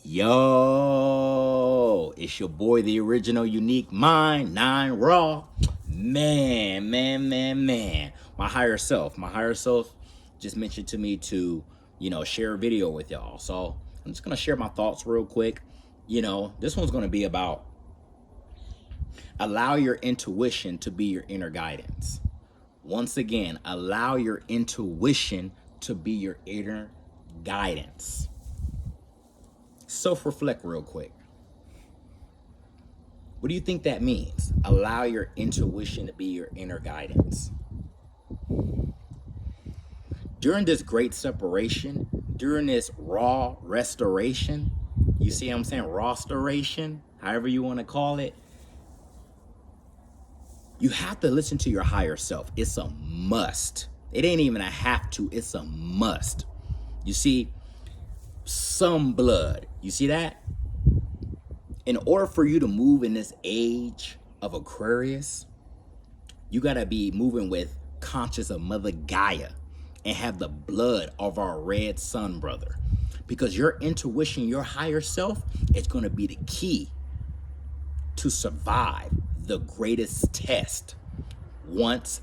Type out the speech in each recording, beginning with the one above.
Yo, it's your boy, the original unique mind, Nine Raw. Man. My higher self just mentioned to me to, share a video with y'all. So I'm just going to share my thoughts real quick. This one's going to be about allow your intuition to be your inner guidance. Once again, allow your intuition to be your inner guidance. Self-reflect real quick. What do you think that means? Allow your intuition to be your inner guidance. During this great separation, during this raw restoration, you see what I'm saying? Restoration, however you want to call it. You have to listen to your higher self. It's a must. It ain't even a have to, it's a must. You see, some blood. You see that? In order for you to move in this age of Aquarius, you got to be moving with conscious of Mother Gaia and have the blood of our red sun brother. Because your intuition, your higher self, is going to be the key to survive the greatest test once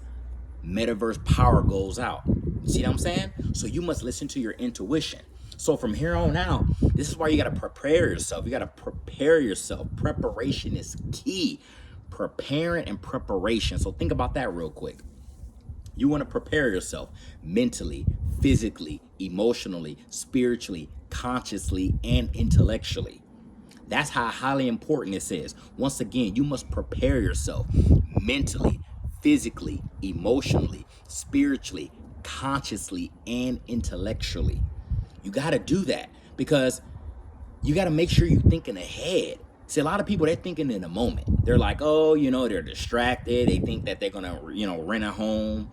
metaverse power goes out. You see what I'm saying? So you must listen to your intuition. So from here on out, this is why you got to prepare yourself. You got to prepare yourself. Preparation is key. Preparing and preparation. So think about that real quick. You want to prepare yourself mentally, physically, emotionally, spiritually, consciously, and intellectually. That's how highly important this is. Once again, you must prepare yourself mentally, physically, emotionally, spiritually, consciously, and intellectually. You got to do that because you got to make sure you're thinking ahead. See, a lot of people, they're thinking in the moment. They're like, oh, they're distracted. They think that they're going to, rent a home,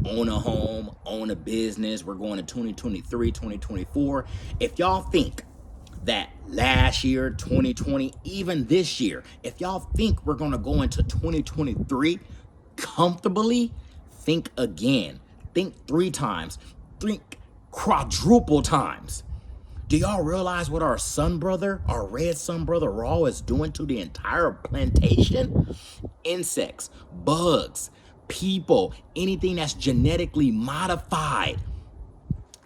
own a business. We're going to 2023, 2024. If y'all think that last year, 2020, even this year, if y'all think we're going to go into 2023 comfortably, think again. Think 3 times. Think quadruple times. Do y'all realize what our sun brother, our red sun brother Raw is doing to the entire plantation? Insects, bugs, people, anything that's genetically modified.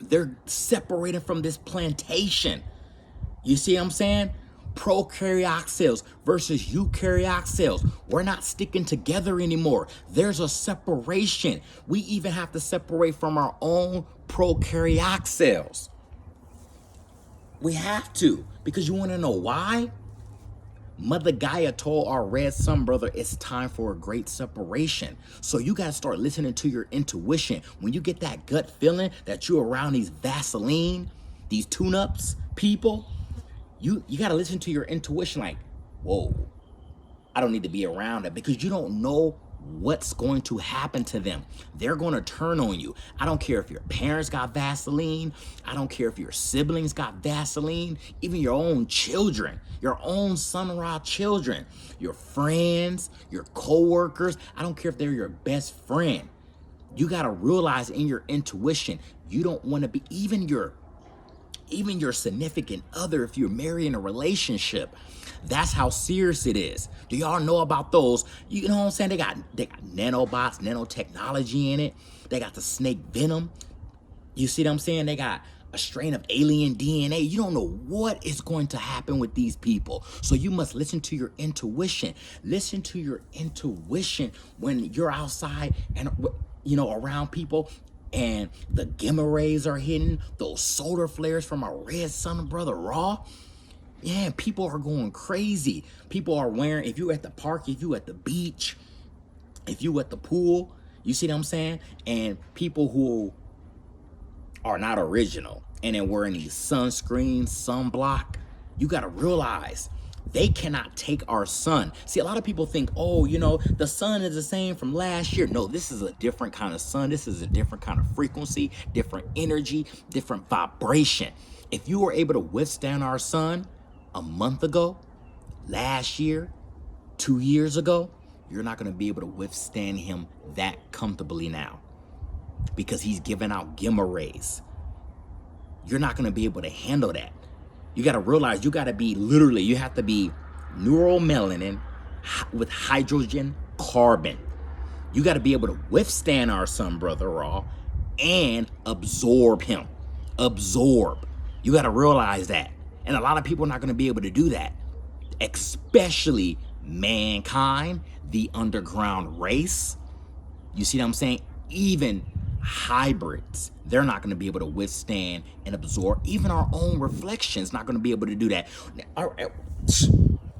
They're separated from this plantation. You see what I'm saying? Prokaryotic cells versus eukaryotic cells. We're not sticking together anymore. There's a separation. We even have to separate from our own prokaryotic cells. We have to, because you want to know why? Mother Gaia told our red sun brother it's time for a great separation. So you got to start listening to your intuition. When you get that gut feeling that you're around these Vaseline, these tune-ups people, you got to listen to your intuition like, whoa, I don't need to be around it, because you don't know what's going to happen to them. They're going to turn on you. I don't care if your parents got Vaseline. I don't care if your siblings got Vaseline, even your own children, your own Sun-Ra children, your friends, your co-workers. I don't care if they're your best friend. You got to realize in your intuition, you don't want to be even your significant other, if you're married in a relationship. That's how serious it is. Do y'all know about those? You know what I'm saying? They got nanobots, nanotechnology in it. They got the snake venom. You see what I'm saying? They got a strain of alien DNA. You don't know what is going to happen with these people. So you must listen to your intuition. Listen to your intuition when you're outside and, around people, and the gamma rays are hitting, those solar flares from our red sun brother Raw. Yeah, people are going crazy. People are wearing, if you at the park, if you at the beach, if you at the pool, you see what I'm saying? And people who are not original and then wearing these sunscreens, sunblock, you got to realize they cannot take our sun. See, a lot of people think, oh, the sun is the same from last year. No, this is a different kind of sun. This is a different kind of frequency, different energy, different vibration. If you were able to withstand our sun a month ago, last year, 2 years ago, you're not going to be able to withstand him that comfortably now, because he's giving out gamma rays. You're not going to be able to handle that. You got to realize you got to be literally, you have to be neuromelanin with hydrogen carbon. You got to be able to withstand our sun brother Ra and absorb him. Absorb. You got to realize that. And a lot of people are not going to be able to do that, especially mankind, the underground race. You see what I'm saying? Even hybrids, they're not going to be able to withstand and absorb. Even our own reflections not going to be able to do that.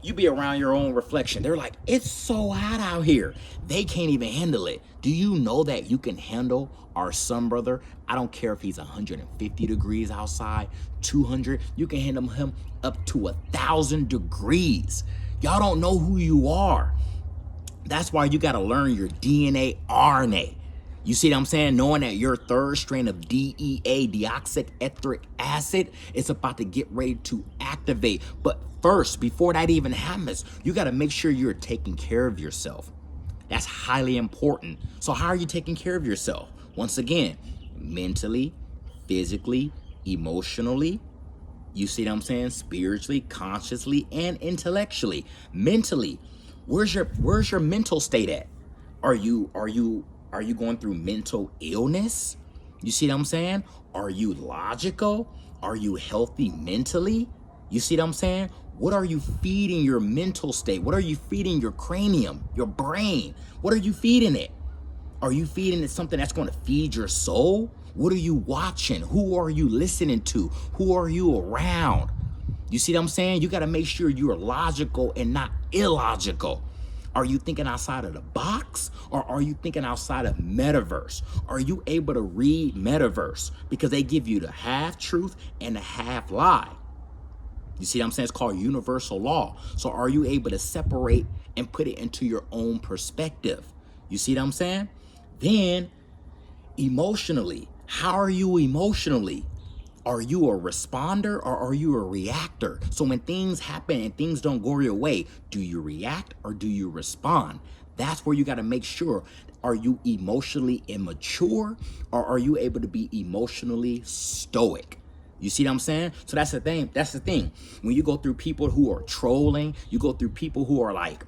You be around your own reflection. They're like, it's so hot out here. They can't even handle it. Do you know that you can handle our sun brother? I don't care if he's 150 degrees outside, 200. You can handle him up to 1,000 degrees. Y'all don't know who you are. That's why you got to learn your DNA, RNA. You see what I'm saying? Knowing that your third strain of DEA, deoxyethric acid, is about to get ready to activate. But first, before that even happens, you got to make sure you're taking care of yourself. That's highly important. So how are you taking care of yourself? Once again, mentally, physically, emotionally, you see what I'm saying? Spiritually, consciously, and intellectually. Mentally, where's your mental state at? Are you going through mental illness? You see what I'm saying? Are you logical? Are you healthy mentally? You see what I'm saying? What are you feeding your mental state? What are you feeding your cranium, your brain? What are you feeding it? Are you feeding it something that's going to feed your soul? What are you watching? Who are you listening to? Who are you around? You see what I'm saying? You got to make sure you're logical and not illogical. Are you thinking outside of the box, or are you thinking outside of metaverse? Are you able to read metaverse? Because they give you the half truth and the half lie. You see what I'm saying? It's called universal law. So are you able to separate and put it into your own perspective? You see what I'm saying? Then emotionally, how are you emotionally? Are you a responder or are you a reactor? So when things happen and things don't go your way, do you react or do you respond? That's where you got to make sure. Are you emotionally immature or are you able to be emotionally stoic? You see what I'm saying? So that's the thing. That's the thing. When you go through people who are trolling, you go through people who are like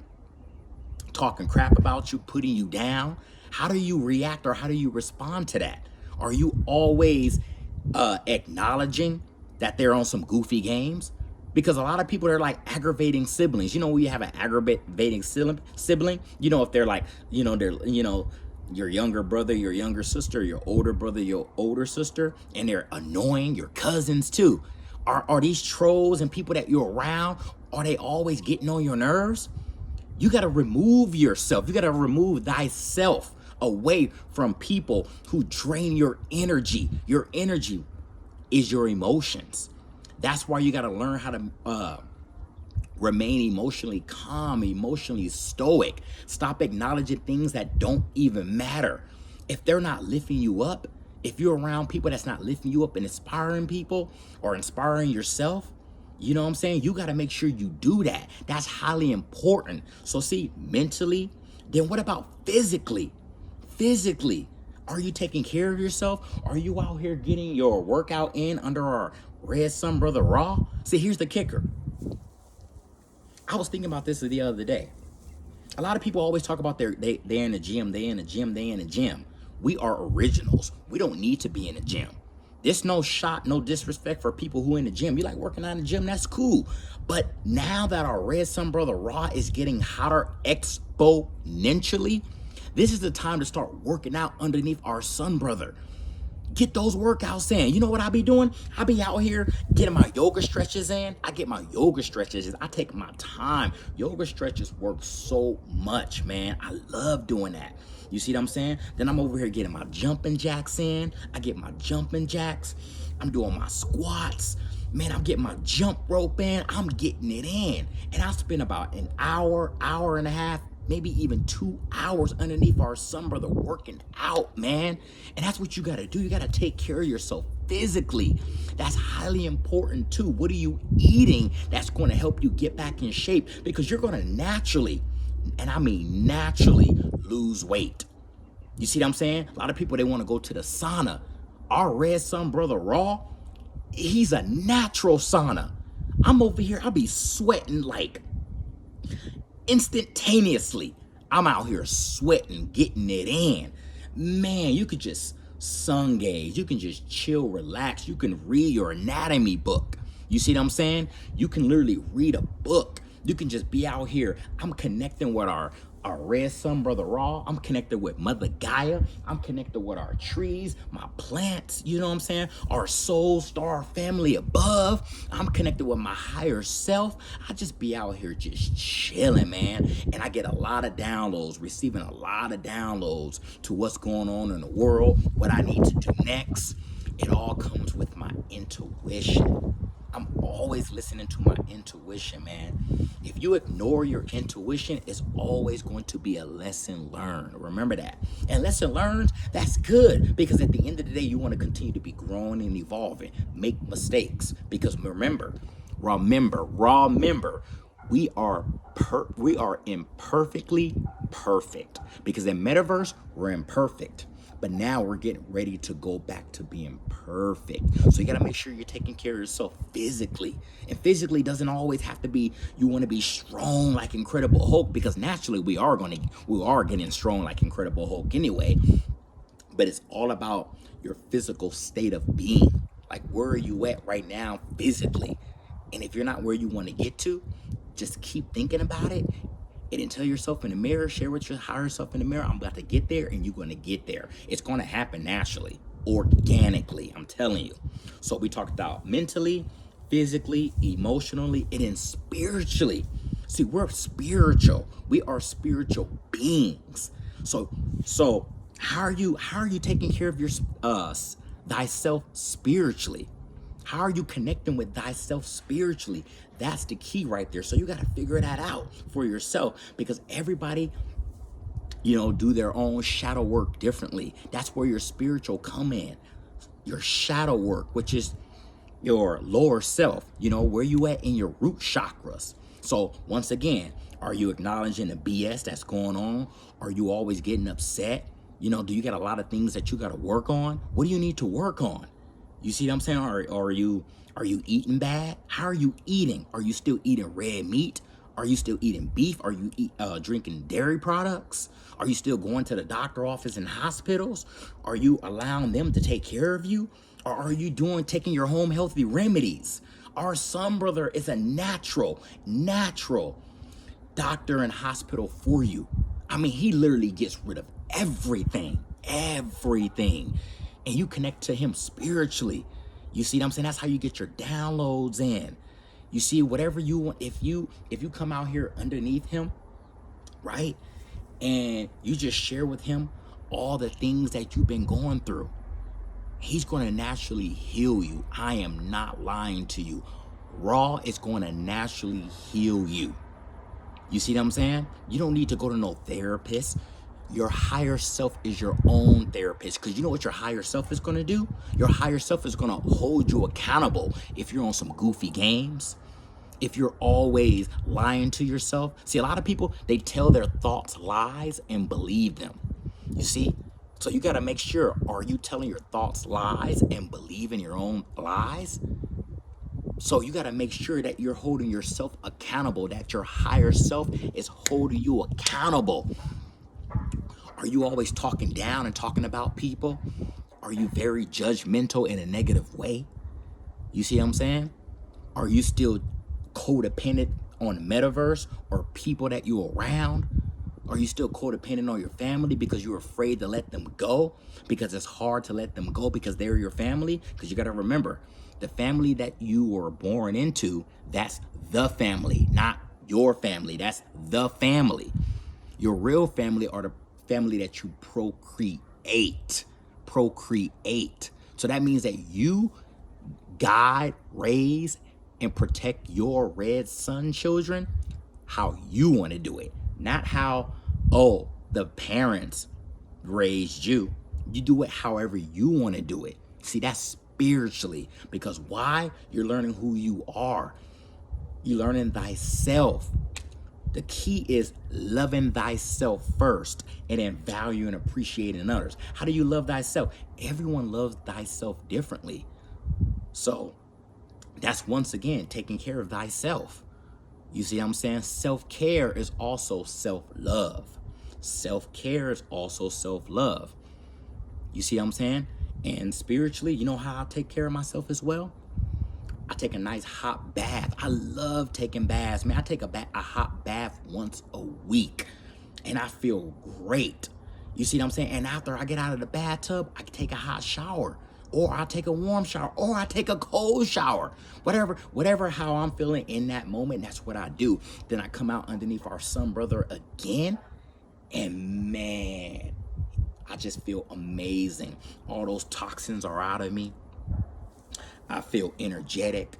talking crap about you, putting you down, how do you react or how do you respond to that? Are you always acknowledging that they're on some goofy games? Because a lot of people are like aggravating siblings. You know, when you have an aggravating sibling, you know, if they're like, you know, they're, you know, your younger brother, your younger sister, your older brother, your older sister, and they're annoying, your cousins too. Are these trolls and people that you're around, are they always getting on your nerves? You got to remove yourself. You got to remove thyself away from people who drain your energy. Your energy is your emotions. That's why you got to learn how to remain emotionally calm, emotionally stoic. Stop acknowledging things that don't even matter. If they're not lifting you up, if you're around people that's not lifting you up and inspiring people or inspiring yourself, you know what I'm saying? You got to make sure you do that. That's highly important. So see, mentally, then what about physically? Physically, are you taking care of yourself? Are you out here getting your workout in under our Red Sun Brother Ra? See, here's the kicker. I was thinking about this the other day. A lot of people always talk about they're in the gym, they in the gym, they in the gym. We are originals. We don't need to be in the gym. There's no shot, no disrespect for people who in the gym. You like working out in the gym, that's cool. But now that our Red Sun Brother Ra is getting hotter exponentially, this is the time to start working out underneath our sun brother. Get those workouts in. You know what I be doing? I be out here getting my yoga stretches in. I get my yoga stretches. I take my time. Yoga stretches work so much, man. I love doing that. You see what I'm saying? Then I'm over here getting my jumping jacks in. I get my jumping jacks. I'm doing my squats. Man, I'm getting my jump rope in. I'm getting it in. And I spend about an hour, hour and a half, maybe even 2 hours underneath our sun brother working out, man. And that's what you got to do. You got to take care of yourself physically. That's highly important too. What are you eating that's going to help you get back in shape? Because you're going to naturally, and I mean naturally, lose weight. You see what I'm saying? A lot of people, they want to go to the sauna. Our Red Sun Brother Ra, he's a natural sauna. I'm over here, I'll be sweating like instantaneously. I'm out here sweating, getting it in. Man, you could just sun gaze. You can just chill, relax. You can read your anatomy book. You see what I'm saying? You can literally read a book. You can just be out here. I'm connecting with our red sun brother Raw. I'm connected with Mother Gaia. I'm connected with our trees, my plants, you know what I'm saying? Our soul star family above. I'm connected with my higher self. I just be out here just chilling, man. And I get a lot of downloads, receiving a lot of downloads to what's going on in the world, what I need to do next. It all comes with my intuition. I'm always listening to my intuition, man. If you ignore your intuition, it's always going to be a lesson learned. Remember that. And lesson learned, that's good, because at the end of the day, you want to continue to be growing and evolving. Make mistakes, because remember, we are imperfectly perfect, because in metaverse we're imperfect. But now we're getting ready to go back to being perfect. So you got to make sure you're taking care of yourself physically. And physically doesn't always have to be you want to be strong like Incredible Hulk, because naturally we are getting strong like Incredible Hulk anyway. But it's all about your physical state of being. Like, where are you at right now physically? And if you're not where you want to get to, just keep thinking about it. And then tell yourself in the mirror, share with your higher self in the mirror, I'm about to get there, and you're going to get there. It's going to happen naturally, organically, I'm telling you. So we talked about mentally, physically, emotionally, and then spiritually. See, we're spiritual. We are spiritual beings. So how are you taking care of your thyself spiritually? How are you connecting with thyself spiritually? That's the key right there. So you got to figure that out for yourself, because everybody, do their own shadow work differently. That's where your spiritual come in. Your shadow work, which is your lower self, where you at in your root chakras. So once again, are you acknowledging the BS that's going on? Are you always getting upset? Do you got a lot of things that you got to work on? What do you need to work on? You see what I'm saying? Are you eating bad? How are you eating? Are you still eating red meat? Are you still eating beef? Are you drinking dairy products? Are you still going to the doctor office and hospitals? Are you allowing them to take care of you? Or are you taking your home healthy remedies? Our son brother is a natural doctor and hospital for you. I mean, he literally gets rid of everything. And you connect to him spiritually. You see what I'm saying? That's how you get your downloads in. You see, whatever you want, if you come out here underneath him, right? And you just share with him all the things that you've been going through, he's going to naturally heal you. I am not lying to you. Raw is going to naturally heal you. You see what I'm saying? You don't need to go to no therapist. Your higher self is your own therapist, because you know what your higher self is going to do? Your higher self is going to hold you accountable if you're on some goofy games, if you're always lying to yourself. See, a lot of people, they tell their thoughts lies and believe them. You see? So you got to make sure, are you telling your thoughts lies and believing your own lies? So you got to make sure that you're holding yourself accountable, that your higher self is holding you accountable. Are you always talking down and talking about people? Are you very judgmental in a negative way? You see what I'm saying? Are you still codependent on the metaverse or people that you're around? Are you still codependent on your family because you're afraid to let them go? Because it's hard to let them go because they're your family? Because you got to remember, the family that you were born into, that's the family, not your family. That's the family. Your real family are the family that you procreate. So that means that you guide, raise, and protect your red sun children how you want to do it. Not how, the parents raised you. You do it however you want to do it. See, that's spiritually. Because why? You're learning who you are. You're learning thyself. The key is loving thyself first, and then valuing and appreciating others. How do you love thyself? Everyone loves thyself differently. So That's once again taking care of thyself. You see what I'm saying? Self-care is also self-love. Self-care is also self-love. You see what I'm saying? And spiritually, you know how I take care of myself as well? I take a nice hot bath. I love taking baths. Man, I take a hot bath once a week and I feel great. You see what I'm saying? And after I get out of the bathtub, I can take a hot shower, or I take a warm shower, or I take a cold shower. Whatever how I'm feeling in that moment, that's what I do. Then I come out underneath our sun brother again, and man, I just feel amazing. All those toxins are out of me. I feel energetic.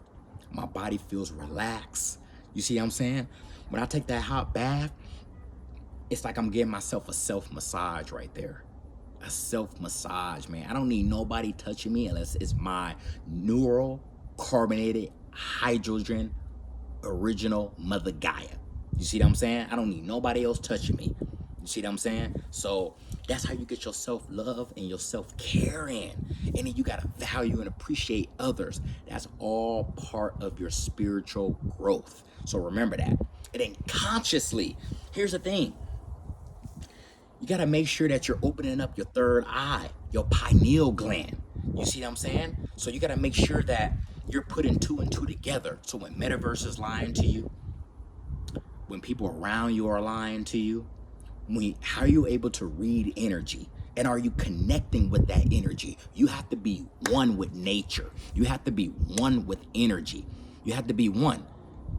My body feels relaxed. You see what I'm saying? When I take that hot bath, it's like I'm giving myself a self-massage right there. A self-massage, man. I don't need nobody touching me unless it's my neural carbonated hydrogen original Mother Gaia. You see what I'm saying? I don't need nobody else touching me. You see what I'm saying? So that's how you get your self-love and your self-care in. And then you got to value and appreciate others. That's all part of your spiritual growth. So remember that. And then consciously, here's the thing. You got to make sure that you're opening up your third eye, your pineal gland. You see what I'm saying? So you got to make sure that you're putting two and two together. So when metaverse is lying to you, when people around you are lying to you, how are you able to read energy? And are you connecting with that energy? You have to be one with nature. You have to be one with energy. You have to be one.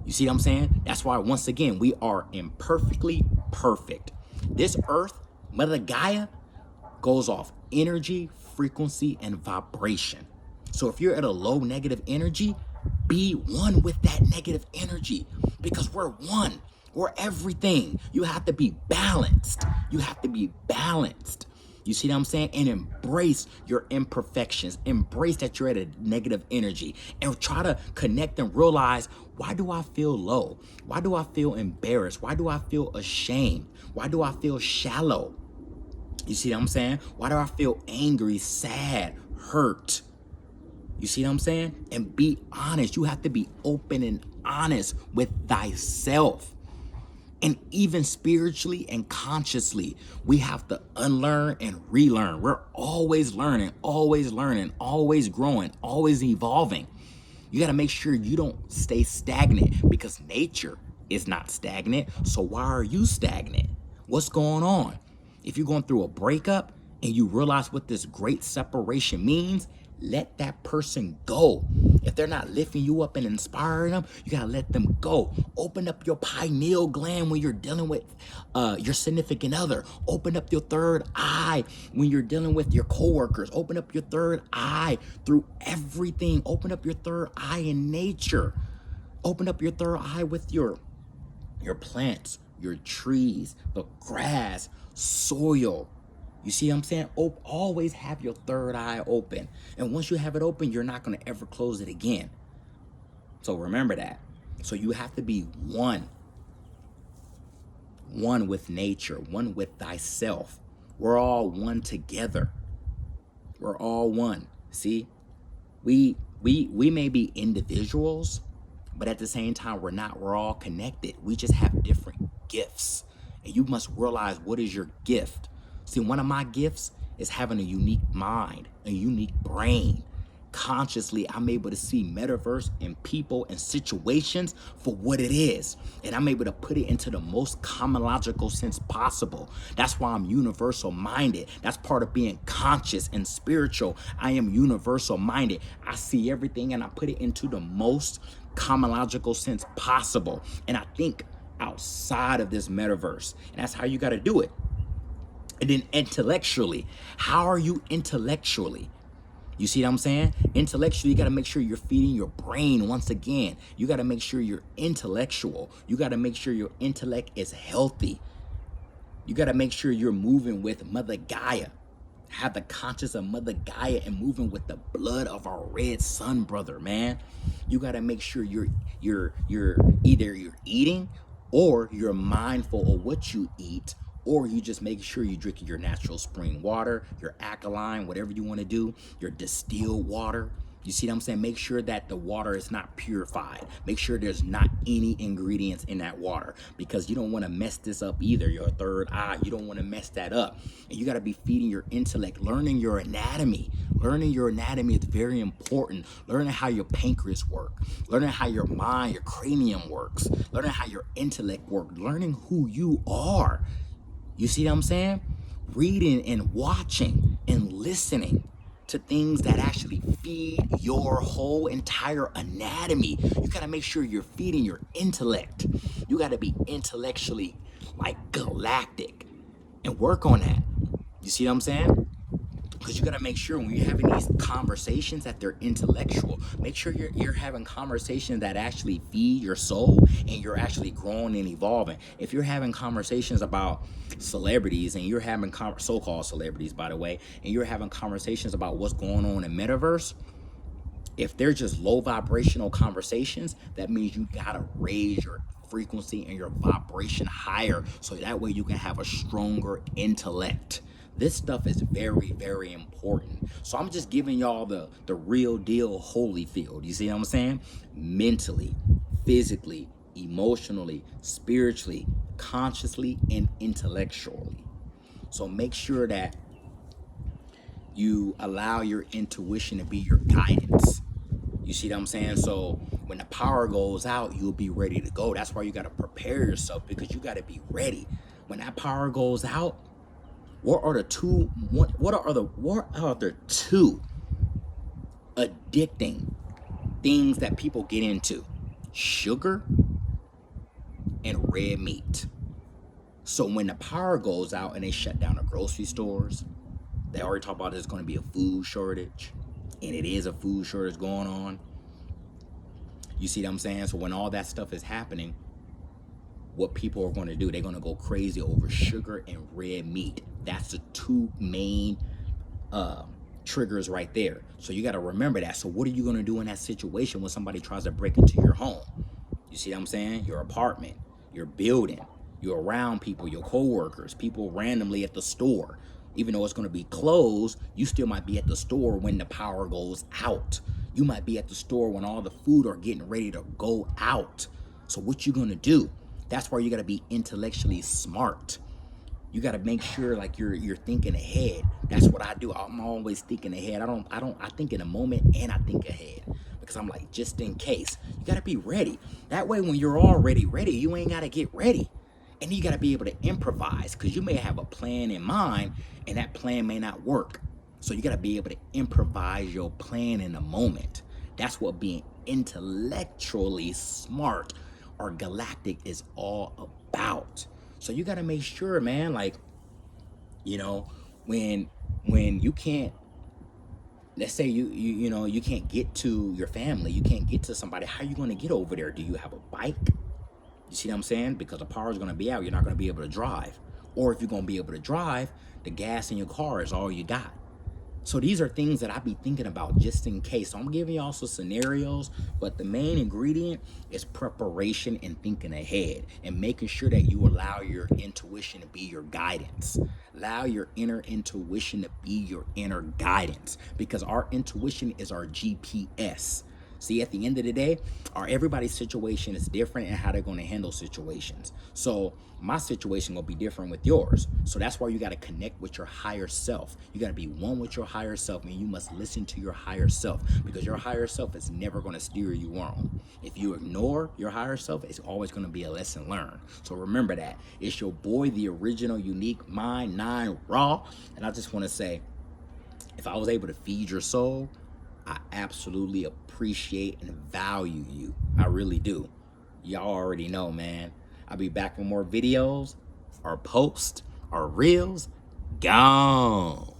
You see what I'm saying? That's why, once again, we are imperfectly perfect. This earth, Mother Gaia, goes off energy, frequency, and vibration. So if you're at a low negative energy, be one with that negative energy, because we're one. We're everything. You have to be balanced. You have to be balanced. You see what I'm saying? And embrace your imperfections. Embrace that you're at a negative energy, and try to connect and realize, why do I feel low? Why do I feel embarrassed? Why do I feel ashamed? Why do I feel shallow? You see what I'm saying? Why do I feel angry, sad, hurt? You see what I'm saying? And be honest. You have to be open and honest with thyself. And even spiritually and consciously, we have to unlearn and relearn. We're always learning, always growing, always evolving. You got to make sure you don't stay stagnant, because nature is not stagnant. So why are you stagnant? What's going on? If you're going through a breakup and you realize what this great separation means, let that person go. If they're not lifting you up and inspiring them, you gotta let them go. Open up your pineal gland when you're dealing with your significant other. Open up your third eye when you're dealing with your coworkers. Open up your third eye through everything. Open up your third eye in nature. Open up your third eye with your plants, your trees, the grass, soil. You see what I'm saying? Always have your third eye open. And once you have it open, you're not going to ever close it again. So remember that. So you have to be one. One with nature, one with thyself. We're all one together. We're all one. See? We may be individuals, but at the same time, we're not. We're all connected. We just have different gifts. And you must realize, what is your gift? See, one of my gifts is having a unique mind, a unique brain. Consciously, I'm able to see metaverse and people and situations for what it is. And I'm able to put it into the most common logical sense possible. That's why I'm universal minded. That's part of being conscious and spiritual. I am universal minded. I see everything and I put it into the most common logical sense possible. And I think outside of this metaverse. And that's how you got to do it. And then intellectually, how are you intellectually? You see what I'm saying? Intellectually, you got to make sure you're feeding your brain once again. You got to make sure you're intellectual. You got to make sure your intellect is healthy. You got to make sure you're moving with Mother Gaia. Have the conscience of Mother Gaia and moving with the blood of our red sun brother, man. You got to make sure you're either you're eating, or you're mindful of what you eat, or you just make sure you're drinking your natural spring water, your alkaline, whatever you want to do, your distilled water. You see what I'm saying? Make sure that the water is not purified. Make sure there's not any ingredients in that water, because you don't want to mess this up either. Your third eye, you don't want to mess that up. And you got to be feeding your intellect, learning your anatomy. Learning your anatomy is very important. Learning how your pancreas work, learning how your mind, your cranium works, learning how your intellect works, learning who you are. You see what I'm saying? Reading and watching and listening to things that actually feed your whole entire anatomy. You got to make sure you're feeding your intellect. You got to be intellectually like galactic and work on that. You see what I'm saying? Because you got to make sure when you're having these conversations that they're intellectual. Make sure you're having conversations that actually feed your soul and you're actually growing and evolving. If you're having conversations about celebrities and you're having so-called celebrities, by the way, and you're having conversations about what's going on in metaverse, if they're just low vibrational conversations, that means you got to raise your frequency and your vibration higher, so that way you can have a stronger intellect. This stuff is very, very important. So I'm just giving y'all the real deal Holyfield. You see what I'm saying? Mentally, physically, emotionally, spiritually, consciously, and intellectually. So make sure that you allow your intuition to be your guidance. You see what I'm saying? So when the power goes out, you'll be ready to go. That's why you got to prepare yourself, because you got to be ready. When that power goes out, what are the two addicting things that people get into? Sugar and red meat. So when the power goes out and they shut down the grocery stores, they already talk about there's going to be a food shortage, and it is a food shortage going on. You see what I'm saying? So when all that stuff is happening, what people are going to do, they're going to go crazy over sugar and red meat. That's the two main triggers right there. So you got to remember that. So what are you going to do in that situation when somebody tries to break into your home? You see what I'm saying? Your apartment, your building, you're around people, your coworkers, people randomly at the store. Even though it's going to be closed, you still might be at the store when the power goes out. You might be at the store when all the food are getting ready to go out. So what you going to do? That's where you got to be intellectually smart. You got to make sure like you're thinking ahead. That's what I do. I'm always thinking ahead. I think in a moment, and I think ahead, because I'm like, just in case. You got to be ready. That way when you're already ready, you ain't got to get ready. And you got to be able to improvise, because you may have a plan in mind and that plan may not work. So you got to be able to improvise your plan in the moment. That's what being intellectually smart or galactic is all about. So you got to make sure, man, like, you know, when you can't, let's say you can't get to your family, you can't get to somebody, how are you going to get over there? Do you have a bike? You see what I'm saying? Because the power is going to be out, you're not going to be able to drive. Or if you're going to be able to drive, the gas in your car is all you got. So these are things that I be thinking about just in case. So I'm giving you also scenarios, but the main ingredient is preparation and thinking ahead and making sure that you allow your intuition to be your guidance. Allow your inner intuition to be your inner guidance, because our intuition is our GPS. See, at the end of the day, everybody's situation is different and how they're going to handle situations. So my situation will be different with yours. So that's why you got to connect with your higher self. You got to be one with your higher self, and you must listen to your higher self, because your higher self is never going to steer you wrong. If you ignore your higher self, it's always going to be a lesson learned. So remember that. It's your boy, the original Unique Mind 9 Raw. And I just want to say, if I was able to feed your soul, I absolutely appreciate and value you. I really do. Y'all already know, man. I'll be back with more videos, or posts, or reels. Gone.